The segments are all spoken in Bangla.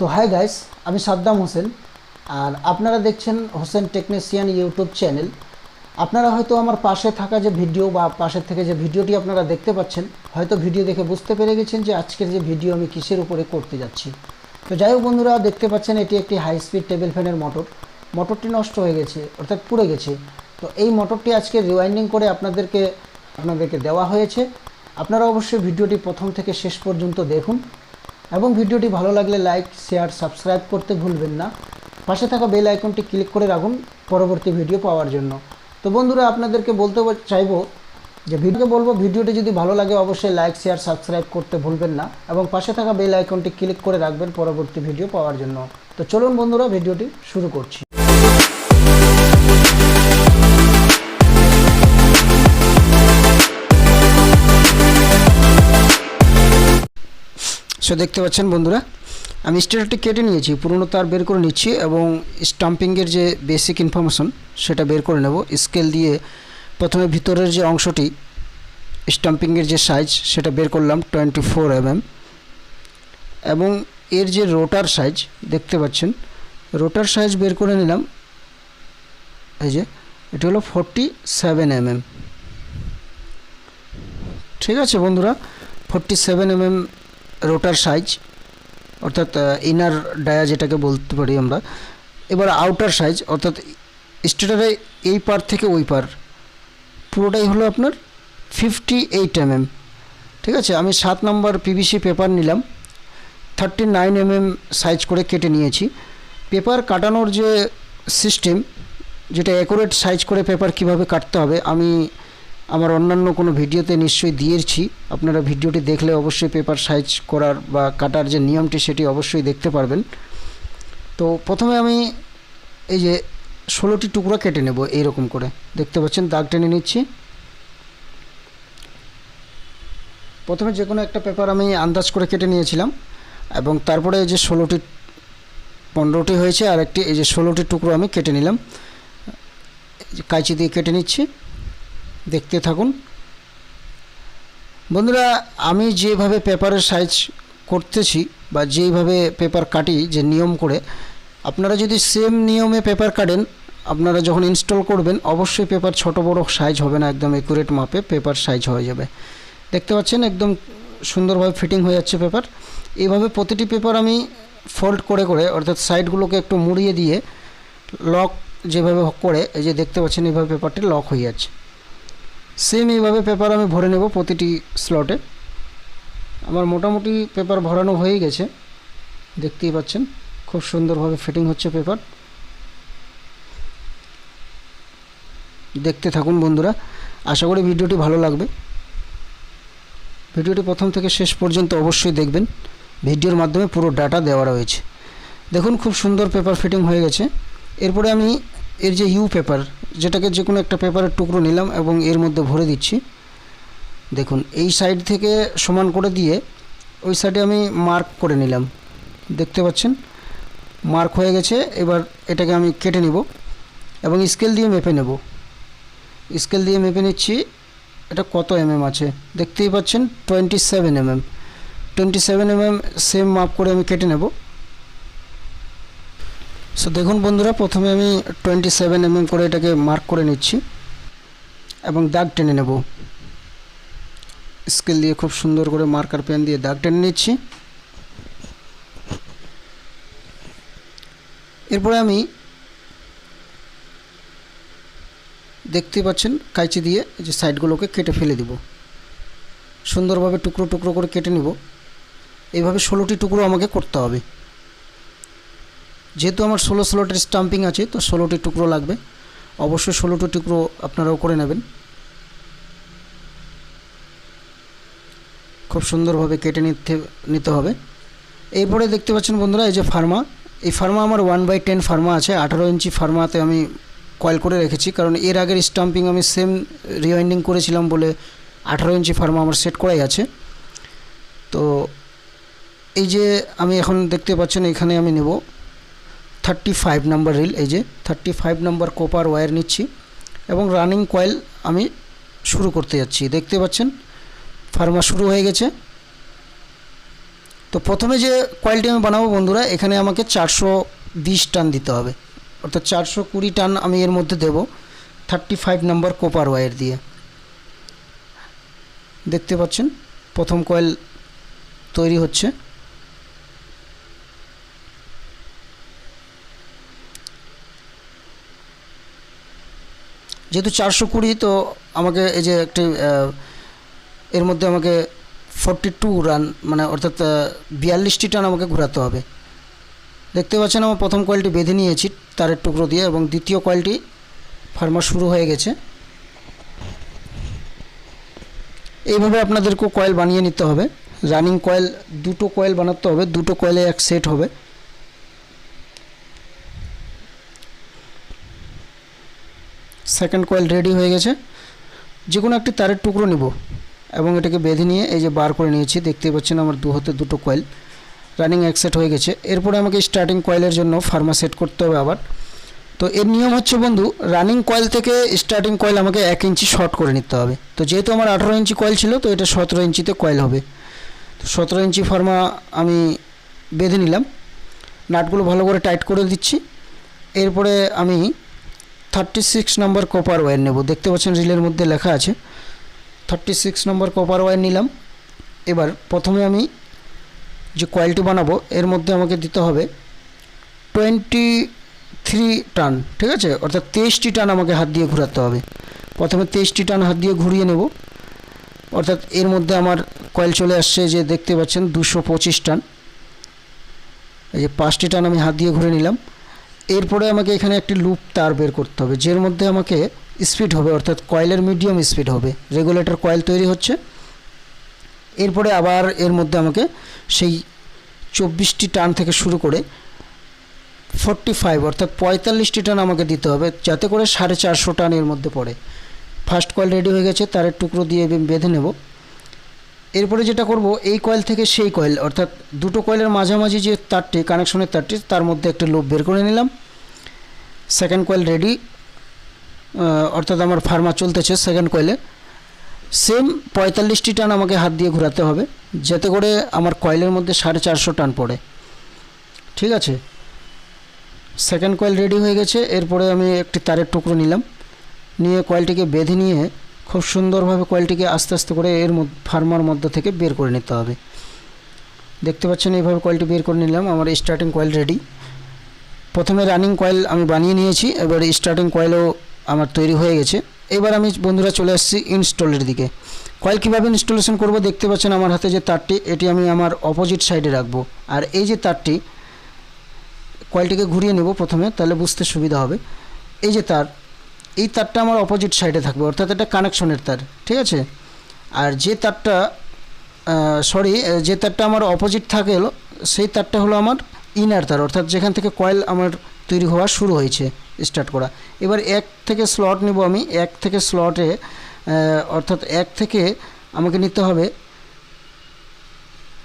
তো হাই গাইস, আমি সাদ্দাম হোসেন আর আপনারা দেখছেন হোসেন টেকনিশিয়ান ইউটিউব চ্যানেল। আপনারা হয়তো আমার পাশে থাকা যে ভিডিও বা পাশের থেকে যে ভিডিওটি আপনারা দেখতে পাচ্ছেন, হয়তো ভিডিও দেখে বুঝতে পেরে গেছেন যে আজকের যে ভিডিও আমি কিসের উপরে করতে যাচ্ছি। তো যাই হোক বন্ধুরা, দেখতে পাচ্ছেন এটি একটি হাই স্পিড টেবিল ফ্যানের মোটরটি নষ্ট হয়ে গেছে, অর্থাৎ পুড়ে গেছে। তো এই মোটরটি আজকে রিওয়াইন্ডিং করে আপনাদেরকে দেওয়া হয়েছে। আপনারা অবশ্যই ভিডিওটি প্রথম থেকে শেষ পর্যন্ত দেখুন এবং ভিডিওটি ভালো লাগলে লাইক, শেয়ার, সাবস্ক্রাইব করতে ভুলবেন না। পাশে থাকা বেল আইকনটি ক্লিক করে রাখুন পরবর্তী ভিডিও পাওয়ার জন্য। তো বন্ধুরা, আপনাদেরকে বলতে চাইবো যে ভিডিওটি যদি ভালো লাগে অবশ্যই লাইক, শেয়ার, সাবস্ক্রাইব করতে ভুলবেন না এবং পাশে থাকা বেল আইকনটি ক্লিক করে রাখবেন পরবর্তী ভিডিও পাওয়ার জন্য। তো চলুন বন্ধুরা, ভিডিওটি শুরু করছি। সো দেখতে পাচ্ছেন বন্ধুরা, আমি স্টার্টারটি কেটে নিয়েছি, পুরনো তার বের করে নিচ্ছি এবং স্টাম্পিংয়ের যে বেসিক ইনফরমেশন সেটা বের করে নেব। স্কেল দিয়ে প্রথমে ভিতরের যে অংশটি স্টাম্পিংয়ের যে সাইজ সেটা বের করলাম 24 mm এবং এর যে রোটার সাইজ দেখতে পাচ্ছেন, রোটার সাইজ বের করে নিলাম। এই যে এটি হলো 47 mm। ঠিক আছে বন্ধুরা, 47 mm রোটার সাইজ, অর্থাৎ ইনার ডায়া যেটাকে বলতে পারি আমরা। এবার আউটার সাইজ, অর্থাৎ স্টার্টারে এই পার থেকে ওই পার পুরোটাই হলো আপনার 58 mm। ঠিক আছে, আমি 7 নম্বর পিভিসি পেপার নিলাম, 39 mm সাইজ করে কেটে নিয়েছি। পেপার কাটানোর যে সিস্টেম, যেটা অ্যাকুরেট সাইজ করে পেপার কিভাবে কাটতে হবে, আমি আমার অন্যান্য কোনো ভিডিওতে নিশ্চয়ই দিয়েছি। আপনারা ভিডিওটি দেখলে অবশ্যই পেপার সাইজ করার বা কাটার যে নিয়মটি সেটি অবশ্যই দেখতে পারবেন। তো প্রথমে আমি এই যে 16টি টুকরো কেটে নেব, এইরকম করে দেখতে পাচ্ছেন, দাগ টেনে নিচ্ছি। প্রথমে যে কোনো একটা পেপার আমি আন্দাজ করে কেটে নিয়েছিলাম এবং তারপরে এই যে 15টি হয়েছে আর একটি এই যে 16টি টুকরো আমি কেটে নিলাম, কাঁচি দিয়ে কেটে নিচ্ছি। দেখতে থাকুন বন্ধুরা, আমি যেভাবে পেপারের সাইজ করতেছি বা যেইভাবে পেপার কাটি যে নিয়ম করে, আপনারা যদি সেম নিয়মে পেপার কাটেন, আপনারা যখন ইনস্টল করবেন অবশ্যই পেপার ছোট বড় সাইজ হবে না, একদম একুরেট মাপে পেপার সাইজ হয়ে যাবে। দেখতে পাচ্ছেন একদম সুন্দরভাবে ফিটিং হয়ে যাচ্ছে পেপার। এইভাবে প্রতিটি পেপার আমি ফোল্ড করে করে, অর্থাৎ সাইডগুলোকে একটু মুড়িয়ে দিয়ে লক যেভাবে করে, এই যে দেখতে পাচ্ছেন এইভাবে পেপারটি লক হয়ে যাচ্ছে। সেম এইভাবে পেপার আমি ভরে নেব প্রতিটি স্লটে। আমার মোটামুটি পেপার ভরানো হয়ে গেছে, দেখতেই পাচ্ছেন খুব সুন্দরভাবে ফিটিং হচ্ছে পেপার। দেখতে থাকুন বন্ধুরা, আশা করি ভিডিওটি ভালো লাগবে। ভিডিওটি প্রথম থেকে শেষ পর্যন্ত অবশ্যই দেখবেন, ভিডিওর মাধ্যমে পুরো ডাটা দেওয়া রয়েছে। দেখুন খুব সুন্দর পেপার ফিটিং হয়ে গেছে। এরপরে আমি এর যে ইউ পেপার, যেটাকে যে কোনো একটা পেপারের টুকরো নিলাম এবং এর মধ্যে ভরে দিচ্ছি। দেখুন এই সাইড থেকে সমান করে দিয়ে ওই সাইডে আমি মার্ক করে নিলাম, দেখতে পাচ্ছেন মার্ক হয়ে গেছে। এবার এটাকে আমি কেটে নিব এবং স্কেল দিয়ে মেপে নেব। স্কেল দিয়ে মেপে নিচ্ছি এটা কত mm আছে, দেখতেই পাচ্ছেন 27 mm। 27 mm সেম মাপ করে আমি কেটে নেব। সো দেখুন বন্ধুরা, প্রথমে আমি 27 mm করে এটাকে মার্ক করে নিচ্ছি এবং দাগ টেনে নেব। স্কেল দিয়ে খুব সুন্দর করে মার্কার পেন দিয়ে দাগ টেনে নিচ্ছি। এরপরে আমি দেখতে পাচ্ছেন কাঁচি দিয়ে যে সাইডগুলোকে কেটে ফেলে দিব, সুন্দরভাবে টুকরো টুকরো করে কেটে নেব। এইভাবে 16টি টুকরো আমাকে করতে হবে। যেহেতু আমার 16 স্লটের স্টাম্পিং আছে, তো 16টি টুকরো লাগবে, অবশ্যই 16টি টুকরো আপনারাও করে নেবেন। খুব সুন্দরভাবে কেটে নিতে হবে। এরপরে দেখতে পাচ্ছেন বন্ধুরা, এই যে ফার্মা, এই ফার্মা আমার 1/10 ফার্মা আছে, 18 ইঞ্চি ফার্মাতে আমি কয়েল করে রেখেছি, কারণ এর আগের স্টাম্পিং আমি সেম রিওয়াইন্ডিং করেছিলাম বলে 18 ইঞ্চি ফার্মা আমার সেট করাই আছে। তো এই যে আমি এখন দেখতে পাচ্ছেন এখানে আমি নেব 35 নম্বর রিল, এই যে 35 নম্বর কপার ওয়্যার নিচ্ছি এবং রানিং কয়েল আমি শুরু করতে যাচ্ছি। দেখতে পাচ্ছেন ফার্মা শুরু হয়ে গেছে। তো প্রথমে যে কয়েলটি আমি বানাবো বন্ধুরা, এখানে আমাকে 420 টান দিতে হবে, অর্থাৎ 420 টান আমি এর মধ্যে দেব 35 নম্বর কপার ওয়্যার দিয়ে। দেখতে পাচ্ছেন প্রথম কয়েল তৈরি হচ্ছে। যেহেতু 420, তো আমাকে এই যে একটি এর মধ্যে আমাকে 42 রান মানে অর্থাৎ 42টি টান আমাকে ঘোরাতে হবে। দেখতে পাচ্ছেন আমার প্রথম কয়েলটি বেঁধে নিয়েছি তারের টুকরো দিয়ে, এবং দ্বিতীয় কয়েলটি ফার্মা শুরু হয়ে গেছে। এইভাবে আপনাদেরকেও কয়েল বানিয়ে নিতে হবে। রানিং কয়েল দুটো কয়েল বানাতে হবে, দুটো কয়েলে এক সেট হবে। সেকেন্ড কয়েল রেডি হয়ে গেছে। যে কোনো একটি তারের টুকরো নিব এবং এটাকে বেঁধে নিয়ে এই যে বার করে নিয়েছি। দেখতে পাচ্ছেন আমার দু হাতে দুটো কয়েল রানিং এক সেট হয়ে গেছে। এরপরে আমাকে স্টার্টিং কয়েলের জন্য ফার্মা সেট করতে হবে আবার। তো এর নিয়ম হচ্ছে বন্ধু, রানিং কয়েল থেকে স্টার্টিং কয়েল আমাকে 1 ইঞ্চি শর্ট করে নিতে হবে। তো যেহেতু আমার 18 ইঞ্চি কয়েল ছিল, তো এটা 17 ইঞ্চিতে কয়েল হবে। তো 17 ইঞ্চি ফার্মা আমি বেঁধে নিলাম, নাটগুলো ভালো করে টাইট করে দিচ্ছি। এরপরে আমি 36 নম্বর কপার ওয়্যার নেব। দেখতে পাচ্ছেন রিলের মধ্যে লেখা আছে 36 নম্বর কপার ওয়্যার নিলাম। এবার প্রথমে আমি যে কয়েলটি বানাবো এর মধ্যে আমাকে দিতে হবে 23 টান, ঠিক আছে, অর্থাৎ 23টি টান আমাকে হাত দিয়ে ঘোরাতে হবে। প্রথমে 23টি টান হাত দিয়ে ঘুরিয়ে নেব, অর্থাৎ এর মধ্যে আমার কয়েল চলে আসছে যে দেখতে পাচ্ছেন 225 টান। এই যে 5টি টান আমি হাত দিয়ে ঘুরে নিলাম। এরপরে আমাকে এখানে একটি লুপ তার বের করতে হবে, যের মধ্যে আমাকে স্পিড হবে, অর্থাৎ কয়েলের মিডিয়াম স্পিড হবে। রেগুলেটর কয়েল তৈরি হচ্ছে। এরপরে আবার এর মধ্যে আমাকে সেই 24টি টান থেকে শুরু করে 45 অর্থাৎ 45টি টান আমাকে দিতে হবে, যাতে করে 450 টান এর মধ্যে পড়ে। ফার্স্ট কয়েল রেডি হয়ে গেছে, তারের টুকরো দিয়ে বেঁধে নেব। এরপরে যেটা করব, এই কয়েল থেকে সেই কয়েল অর্থাৎ দুটো কয়েলের মাঝামাঝি যে তারটি কানেকশনের তারটি, তার মধ্যে একটা লুপ বের করে নিলাম। সেকেন্ড কয়েল রেডি, অর্থাৎ আমার ফার্মা চলতেছে সেকেন্ড কয়েলে। সেম 45টি টান আমাকে হাত দিয়ে ঘোরাতে হবে, যাতে করে আমার কয়েলের মধ্যে 450 টান পড়ে। ঠিক আছে, সেকেন্ড কয়েল রেডি হয়ে গেছে। এরপরে আমি একটি তারের টুকরো নিলাম, নিয়ে কয়েলটিকে বেঁধে নিয়ে খুব সুন্দরভাবে কয়েলটিকে আস্তে আস্তে করে এর ফার্মার মধ্যে থেকে বের করে নিতে হবে। দেখতে পাচ্ছেন এইভাবে কয়েলটি বের করে নিলাম। আমার স্টার্টিং কয়েল রেডি। প্রথমে রানিং কয়েল আমি বানিয়ে নিয়েছি, এবার স্টার্টিং কয়েলও আমার তৈরি হয়ে গেছে। এবার আমি বন্ধুরা চলে আসছি ইনস্টলের দিকে। কয়েল কীভাবে ইনস্টলেশন করব, দেখতে পাচ্ছেন আমার হাতে যে তারটি, এটি আমি আমার অপোজিট সাইডে রাখবো। আর এই যে তারটি, কয়েলটিকে ঘুরিয়ে নেব প্রথমে, তাহলে বুঝতে সুবিধা হবে। এই যে তার, এই তারটা আমার অপোজিট সাইডে থাকবে, অর্থাৎ এটা কানেকশনের তার। ঠিক আছে, আর যে তারটা যে তারটা আমার অপোজিট থাকে সেই তারটা হলো আমার ইনার তার, অর্থাৎ যেখান থেকে কয়েল আমার তৈরি হওয়া শুরু হয়েছে, স্টার্ট করা। এবার এক থেকে স্লট নিব আমি, এক থেকে স্লটে অর্থাৎ এক থেকে আমাকে নিতে হবে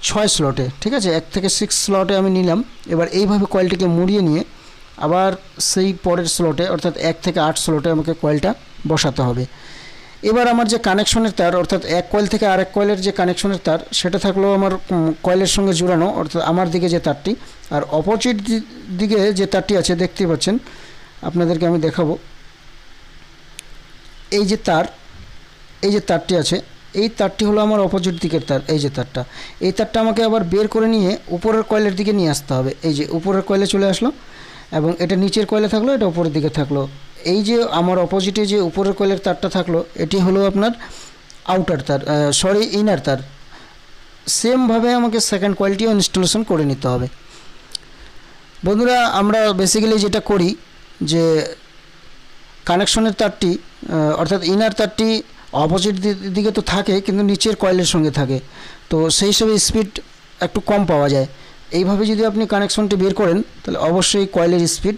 6 স্লটে। ঠিক আছে, 1 থেকে 6 স্লটে আমি নিলাম। এবার এইভাবে কয়েলটিকে মুড়িয়ে নিয়ে আবার সেই পরের স্লটে অর্থাৎ 1 থেকে 8 স্লটে আমাকে কয়েলটা বসাতে হবে। এবার আমার যে কানেকশনের তার, অর্থাৎ এক কয়েল থেকে আরেক কয়েলের যে কানেকশনের তার, সেটা থাকলো আমার কয়েলের সঙ্গে জোড়ানো, অর্থাৎ আমার দিকে যে তারটি। আর অপোজিট দিকে যে তারটি আছে দেখতেই পাচ্ছেন, আপনাদেরকে আমি দেখাবো। এই যে তারটি আছে, এই তারটি হলো আমার অপোজিট দিকের তার। এই যে তারটা, এই তারটা আমাকে আবার বের করে নিয়ে উপরের কয়েলের দিকে নিয়ে আসতে হবে। এই যে উপরের কয়েলে চলে আসলো, এবং এটা নিচের কয়েলে থাকলো, এটা উপরের দিকে থাকলো। এই যে আমার অপোজিটে যে উপরের কয়েলের তারটা থাকলো, এটি হলো আপনার আউটার তার, ইনার তার। সেমভাবে আমাকে সেকেন্ড কয়েলটিও ইনস্টলেশন করে নিতে হবে। বন্ধুরা, আমরা বেসিক্যালি যেটা করি যে কানেকশনের তারটি অর্থাৎ ইনার তারটি অপোজিট দিকে তো থাকে, কিন্তু নিচের কয়েলের সঙ্গে থাকে, তো সেই হিসেবে স্পিড একটু কম পাওয়া যায়। এইভাবে যদি আপনি কানেকশনটি বের করেন, তাহলে অবশ্যই কয়েলের স্পিড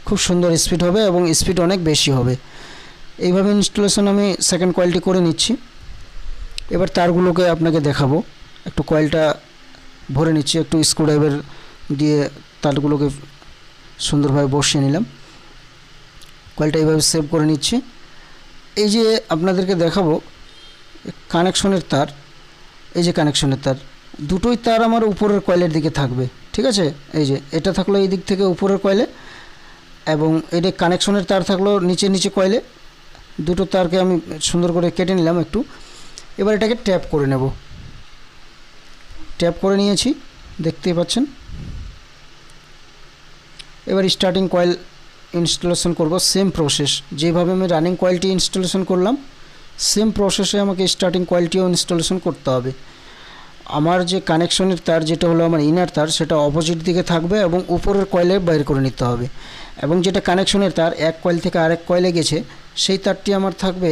খুব সুন্দর স্পিড হবে এবং স্পিড অনেক বেশি হবে। এইভাবে ইনস্টলেশন আমি সেকেন্ড কয়েলটি করে নিচ্ছি। এবার তারগুলোকে আপনাকে দেখাবো। একটু কয়েলটা ভরে নিচ্ছি, একটু স্ক্রুড্রাইভার দিয়ে তারগুলোকে সুন্দরভাবে বসিয়ে নিলাম। কয়েলটা এইভাবে সেভ করে নিচ্ছি। এই যে আপনাদেরকে দেখাবো কানেকশনের তার, এই যে কানেকশনের তার, দুটোই তার আমার উপরের কয়েলের দিকে থাকবে। ঠিক আছে, এই যে এটা থাকলো এই দিক থেকে উপরের কয়েলে, এবং এটা কানেকশনের তার থাকলো নিচে নিচে কয়েলে। দুটো তারকে আমি সুন্দর করে কেটে নিলাম একটু। এবার এটাকে ট্যাপ করে নেব। ট্যাপ করে নিয়েছি, দেখতেই পাচ্ছেন। এবার স্টার্টিং কয়েল ইনস্টলেশন করব, সেম প্রসেস যেভাবে আমি রানিং কয়েলটি ইনস্টলেশন করলাম সেম প্রসেসে আমাকে স্টার্টিং কয়েলটিও ইনস্টলেশন করতে হবে। আমার যে কানেকশনের তার যেটা হলো আমার ইনার তার, সেটা অপোজিট দিকে থাকবে এবং উপরের কয়েলে বাইর করে নিতে হবে। এবং যেটা কানেকশনের তার এক কয়েল থেকে আরেক কয়েলে গেছে, সেই তারটি আমার থাকবে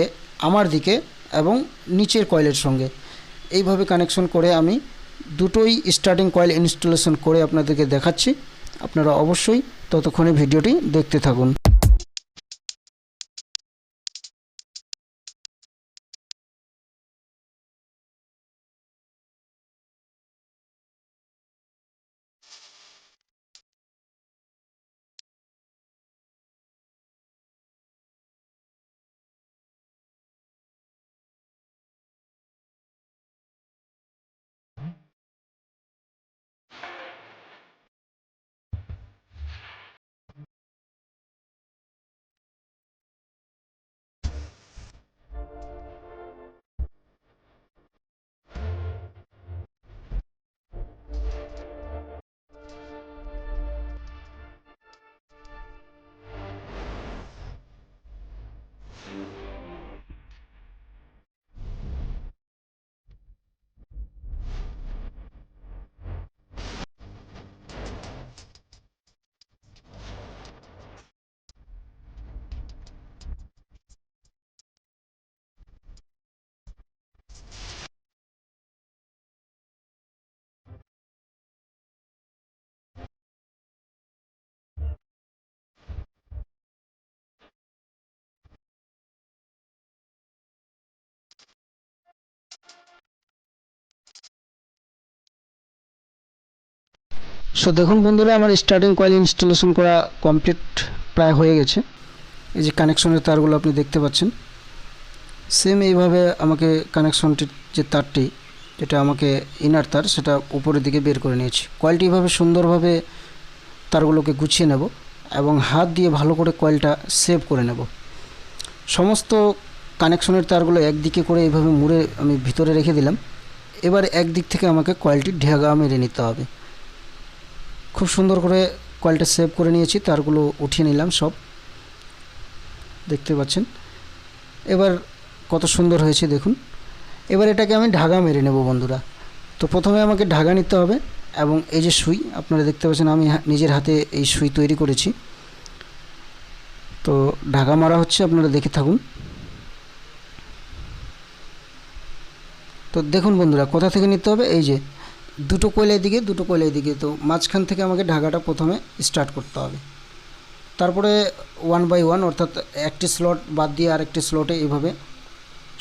আমার দিকে এবং নিচের কয়েলের সঙ্গে। এইভাবে কানেকশন করে আমি দুটোই স্টার্টিং কয়েল ইনস্টলেশন করে আপনাদেরকে দেখাচ্ছি। আপনারা অবশ্যই ততক্ষণে ভিডিওটি দেখতে থাকুন। সো দেখুন বন্ধুরা, আমার স্টার্টিং কয়েল ইনস্টলেশন করা কমপ্লিট প্রায় হয়ে গেছে। এই যে কানেকশনের তারগুলো আপনি দেখতে পাচ্ছেন, সেম এইভাবে আমাকে কানেকশনটির যে তারটি, যেটা আমাকে ইনার তার, সেটা উপরের দিকে বের করে নিয়েছি। কয়েলটি এইভাবে সুন্দরভাবে তারগুলোকে গুছিয়ে নেব এবং হাত দিয়ে ভালো করে কয়েলটা সেভ করে নেব। সমস্ত কানেকশনের তারগুলো একদিকে করে এইভাবে মুড়ে আমি ভিতরে রেখে দিলাম। এবার একদিক থেকে আমাকে কয়েলটি ঢেগা মেরে নিতে হবে। খুব সুন্দর করে কয়েলটা সেভ করে নিয়েছি, তারগুলো উঠিয়ে নিলাম সব, দেখতে পাচ্ছেন। এবার কত সুন্দর হয়েছে দেখুন। এবার এটাকে আমি ঢাকা মেরে নেব বন্ধুরা। তো প্রথমে আমাকে ঢাকা নিতে হবে, এবং এই যে সুই আপনারা দেখতে পাচ্ছেন, আমি নিজের হাতে এই সুই তৈরি করেছি। তো ঢাকা মারা হচ্ছে, আপনারা দেখে থাকুন। তো দেখুন বন্ধুরা, কোথা থেকে নিতে হবে, এই যে দুটো কয়েলের দিকে, দুটো কয়েলের দিকে। তো মাঝখান থেকে আমাকে ঢাকাটা প্রথমে স্টার্ট করতে হবে। তারপরে 1 বাই 1 অর্থাৎ একটি স্লট বাদ দিয়ে আরেকটি স্লটে এইভাবে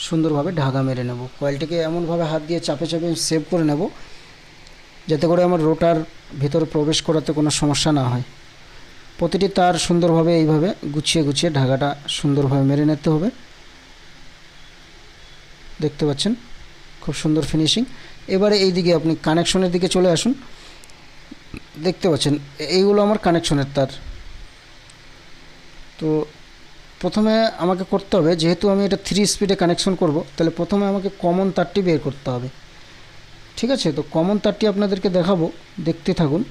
সুন্দরভাবে ঢাকা মেরে নেব। কয়েলটিকে এমনভাবে হাত দিয়ে চাপে চাপে সেভ করে নেব, যাতে করে আমার রোটার ভিতরে প্রবেশ করাতে কোনো সমস্যা না হয়। প্রতিটি তার সুন্দরভাবে এইভাবে গুছিয়ে গুছিয়ে ঢাকাটা সুন্দরভাবে মেরে নিতে হবে। দেখতে পাচ্ছেন খুব সুন্দর ফিনিশিং। এবারে এই দিকে আপনি কানেকশনের দিকে চলে আসুন। দেখতে পাচ্ছেন এইগুলো আমার কানেকশনের তার। তো প্রথমে আমাকে করতে হবে, যেহেতু আমি এটা 3 স্পিডে কানেকশন করব, তাহলে প্রথমে আমাকে কমন তারটি বের করতে হবে। ঠিক আছে, তো কমন তারটি আপনাদেরকে দেখাবো, দেখতে থাকুন।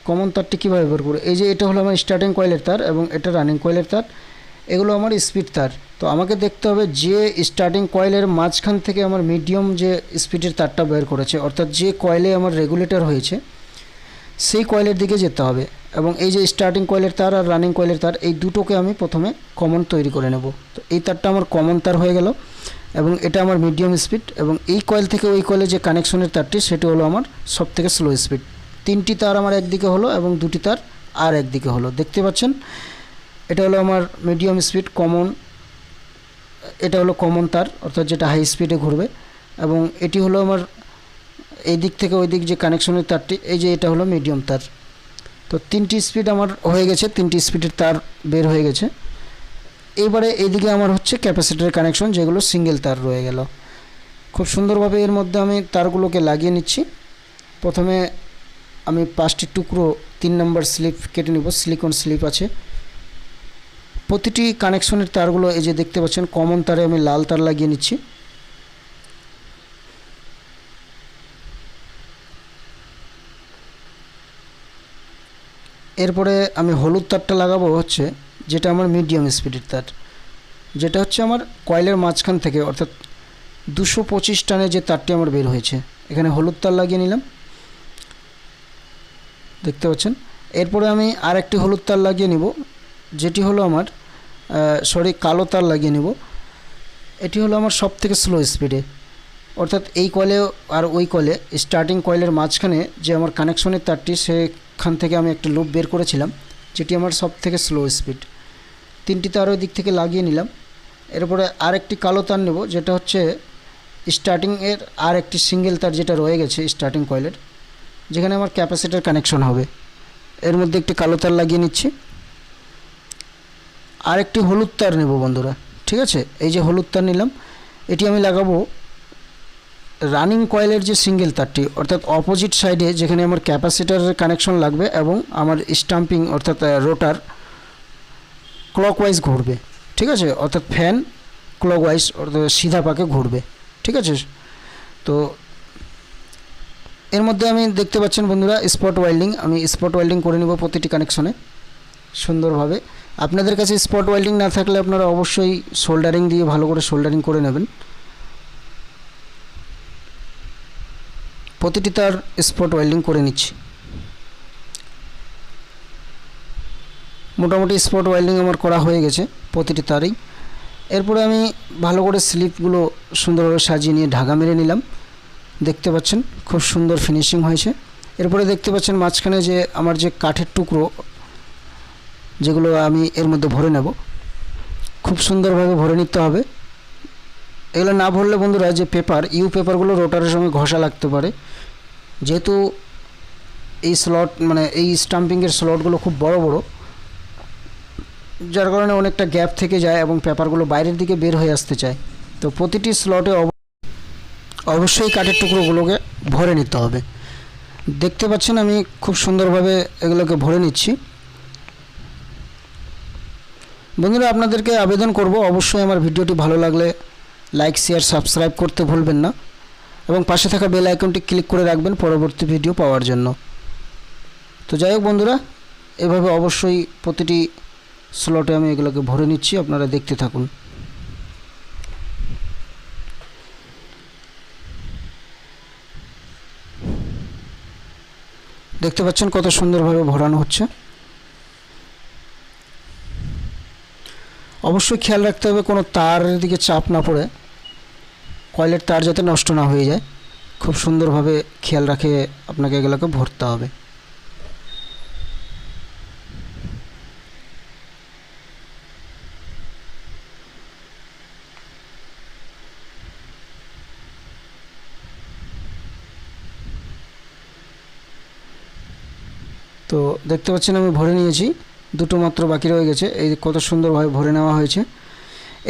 কমন তারটি কীভাবে বের করবো, এই যে এটা হলো আমার স্টার্টিং কয়েলের তার এবং এটা রানিং কয়েলের তার, এগুলো আমার স্পিড তার। তো আমাকে দেখতে হবে যে স্টার্টিং কয়েলের মাঝখান থেকে আমার মিডিয়াম যে স্পিডের তারটা বের করেছে, অর্থাৎ যে কয়েলে আমার রেগুলেটর হয়েছে সেই কয়েলের দিকে যেতে হবে। এবং এই যে স্টার্টিং কয়েলের তার আর রানিং কয়েলের তার, এই দুটোকে আমি প্রথমে কমন তৈরি করে নেব। তো এই তারটা আমার কমন তার হয়ে গেল, এবং এটা আমার মিডিয়াম স্পিড, এবং এই কয়েল থেকে ওই কয়েলে যে কানেকশনের তারটি সেটি হলো আমার সবথেকে স্লো স্পিড। 3টি তার আমার একদিকে হলো এবং 2টি তার আর একদিকে হলো, দেখতে পাচ্ছেন। এটা হলো আমার মিডিয়াম স্পিড কমন, এটা হলো কমন তার অর্থাৎ যেটা হাই স্পিডে ঘুরবে, এবং এটি হলো আমার এই দিক থেকে ওই দিক যে কানেকশনের তারটি, এই যে এটা হলো মিডিয়াম তার। তো 3টি স্পিড আমার হয়ে গেছে, 3টি স্পিডের তার বের হয়ে গেছে। এবারে এইদিকে আমার হচ্ছে ক্যাপাসিটরের কানেকশন, যেগুলো সিঙ্গেল তার রয়ে গেল। খুব সুন্দরভাবে এর মধ্যে আমি তারগুলোকে লাগিয়ে নিচ্ছি। প্রথমে আমি 5টি টুকরো 3 নম্বর স্লিপ কেটে নেব, সিলিকন স্লিপ আছে। প্রতিটি কানেকশনের তারগুলো এই যে দেখতে পাচ্ছেন কমন তারে আমি লাল তার লাগিয়ে নিচ্ছি। এরপরে আমি হলুদ তারটা লাগাবো হচ্ছে যেটা আমার মিডিয়াম স্পিডের তার, যেটা হচ্ছে আমার কয়েলের মাঝখান থেকে, অর্থাৎ 225 টানে যে তারটি আমার বের হয়েছে, এখানে হলুদ তার লাগিয়ে নিলাম, দেখতে পাচ্ছেন। এরপরে আমি আরেকটি হলুদ তার লাগিয়ে নিব, যেটি হলো আমার কালো তার লাগিয়ে নিব। এটি হলো আমার সব থেকে স্লো স্পিডে, অর্থাৎ এই কয়েলে আর ওই কয়েলে স্টার্টিং কয়েলের মাঝখানে যে আমার কানেকশনের তারটি, সেখান থেকে আমি একটা লুপ বের করেছিলাম, যেটি আমার সব থেকে স্লো স্পিড। 3টি তার ওই দিক থেকে লাগিয়ে নিলাম। এরপরে আরেকটি কালো তার নেব, যেটা হচ্ছে স্টার্টিংয়ের আর একটি সিঙ্গেল তার যেটা রয়ে গেছে স্টার্টিং কয়েলের, যেখানে আমার ক্যাপাসিটার কানেকশন হবে। এর মধ্যে একটি কালো তার লাগিয়ে নিচ্ছি। আরেকটি হলুদ তার নেব বন্ধুরা, ঠিক আছে। এই যে হলুদ তার নিলাম, এটি আমি লাগাবো রানিং কয়েলের যে সিঙ্গেল তারটি, অর্থাৎ অপোজিট সাইডে যেখানে আমার ক্যাপাসিটারের কানেকশন লাগবে এবং আমার স্টাম্পিং অর্থাৎ রোটার ক্লকওয়াইজ ঘুরবে, ঠিক আছে, অর্থাৎ ফ্যান ক্লকওয়াইজ অর্থাৎ সিধা পাকে ঘুরবে, ঠিক আছে। তো এর মধ্যে আমি দেখতে পাচ্ছেন বন্ধুরা স্পট ওয়েল্ডিং, আমি স্পট ওয়েল্ডিং করে নেব প্রতিটি কানেকশনে সুন্দরভাবে। আপনাদের কাছে স্পট ওয়েল্ডিং না থাকলে আপনারা অবশ্যই সোল্ডারিং দিয়ে ভালো করে সোল্ডারিং করে নেবেন। প্রতিটি তার স্পট ওয়েল্ডিং করে নিচ্ছি। মোটামুটি স্পট ওয়েল্ডিং আমার করা হয়ে গেছে প্রতিটি তারেই। এরপরে আমি ভালো করে স্লিপগুলো সুন্দরভাবে সাজিয়ে নিয়ে ঢাকা মেরে নিলাম, দেখতে পাচ্ছেন খুব সুন্দর ফিনিশিং হয়েছে। এরপরে দেখতে পাচ্ছেন মাঝখানে যে আমার যে কাঠের টুকরো, যেগুলো আমি এর মধ্যে ভরে নেব, খুব সুন্দরভাবে ভরে নিতে হবে। এগুলো না ভরলে বন্ধুরা যে পেপারগুলো রোটারের সঙ্গে ঘষা লাগতে পারে, যেহেতু এই স্লট মানে এই স্টাম্পিংয়ের স্লটগুলো খুব বড় বড়, যার কারণে অনেকটা গ্যাপ থেকে যায় এবং পেপারগুলো বাইরের দিকে বের হয়ে আসতে চায়। তো প্রতিটি স্লটে অবশ্যই কাঠের টুকরোগুলোকে ভরে নিতে হবে। দেখতে পাচ্ছেন আমি খুব সুন্দরভাবে এগুলোকে ভরে নিচ্ছি। বন্ধুরা আপনাদেরকে আবেদন করব, অবশ্যই আমার ভিডিওটি ভালো লাগলে লাইক শেয়ার সাবস্ক্রাইব করতে ভুলবেন না এবং পাশে থাকা বেল আইকনটি ক্লিক করে রাখবেন পরবর্তী ভিডিও পাওয়ার জন্য। তো যাই হোক বন্ধুরা, এভাবে অবশ্যই প্রতিটি স্লটে আমি এগুলোকে ভরে নিচ্ছি, আপনারা দেখতে থাকুন। দেখতে পাচ্ছেন কত সুন্দরভাবে ভরানো হচ্ছে। অবশ্যই খেয়াল রাখতে হবে কোনো তারের দিকে চাপ না পড়ে, কয়েলের তার যাতে নষ্ট না হয়ে যায়, খুব সুন্দরভাবে খেয়াল রাখে আপনাকে এগুলোকে ভরতে হবে। তো দেখতে পাচ্ছেন আমি ভরে নিয়েছি, দুটো মাত্র বাকি রয়ে গেছে। এই কত সুন্দরভাবে ভরে নেওয়া হয়েছে।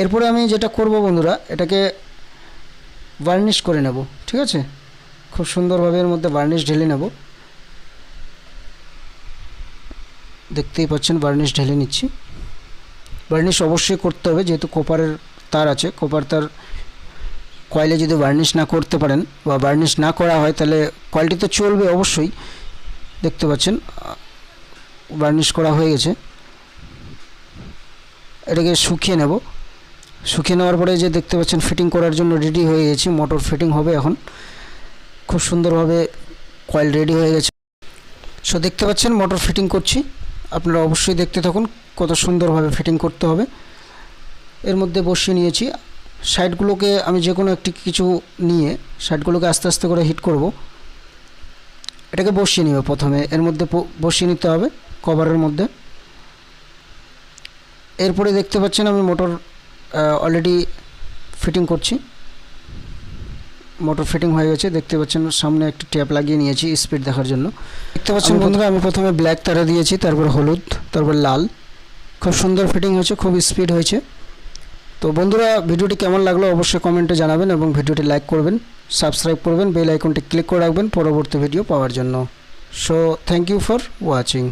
এরপরে আমি যেটা করব বন্ধুরা, এটাকে ভার্নিশ করে নেব, ঠিক আছে। খুব সুন্দরভাবে এর মধ্যে ভার্নিশ ঢেলে নেব, দেখতেই পাচ্ছেন ভার্নিশ ঢেলে নিচ্ছি। ভার্নিশ অবশ্যই করতে হবে, যেহেতু কপারের তার আছে, কপার তার কয়েলে যদি ভার্নিশ না করতে পারেন বা ভার্নিশ না করা হয় তাহলে কয়েলটি তো চলবে অবশ্যই। দেখতে পাচ্ছেন ভার্নিশ করা হয়ে গেছে। এটাকে শুকিয়ে নেব, শুকিয়ে নেওয়ার পরে যে দেখতে পাচ্ছেন ফিটিং করার জন্য রেডি হয়ে গেছি। মোটর ফিটিং হবে এখন, খুব সুন্দরভাবে কয়েল রেডি হয়ে গেছে। সো দেখতে পাচ্ছেন মোটর ফিটিং করছি, আপনারা অবশ্যই দেখতে থাকুন কত সুন্দরভাবে ফিটিং করতে হবে। এর মধ্যে বসিয়ে নিয়েছি, সাইডগুলোকে আমি যে কোনো একটি কিছু নিয়ে সাইডগুলোকে আস্তে আস্তে করে হিট করব। এটাকে বসিয়ে নিব, প্রথমে এর মধ্যে বসিয়ে নিতে হবে কভারের মধ্যে। এরপরে দেখতে পাচ্ছেন আমি মোটর অলরেডি ফিটিং করছি, মোটর ফিটিং হয়ে গেছে। দেখতে পাচ্ছেন সামনে একটা ট্যাপ লাগিয়ে নিয়েছি স্পিড দেখার জন্য। দেখতে পাচ্ছেন বন্ধুরা আমি প্রথমে ব্ল্যাক তারে দিয়েছি, তারপর হলুদ, তারপর লাল। খুব সুন্দর ফিটিং হয়েছে, খুব স্পিড হয়েছে। তো বন্ধুরা, ভিডিওটি কেমন লাগলো অবশ্যই কমেন্টে জানাবেন এবং ভিডিওটি লাইক করবেন, সাবস্ক্রাইব করবেন, বেল আইকনটি ক্লিক করে রাখবেন পরবর্তী ভিডিও পাওয়ার জন্য। So thank you for watching.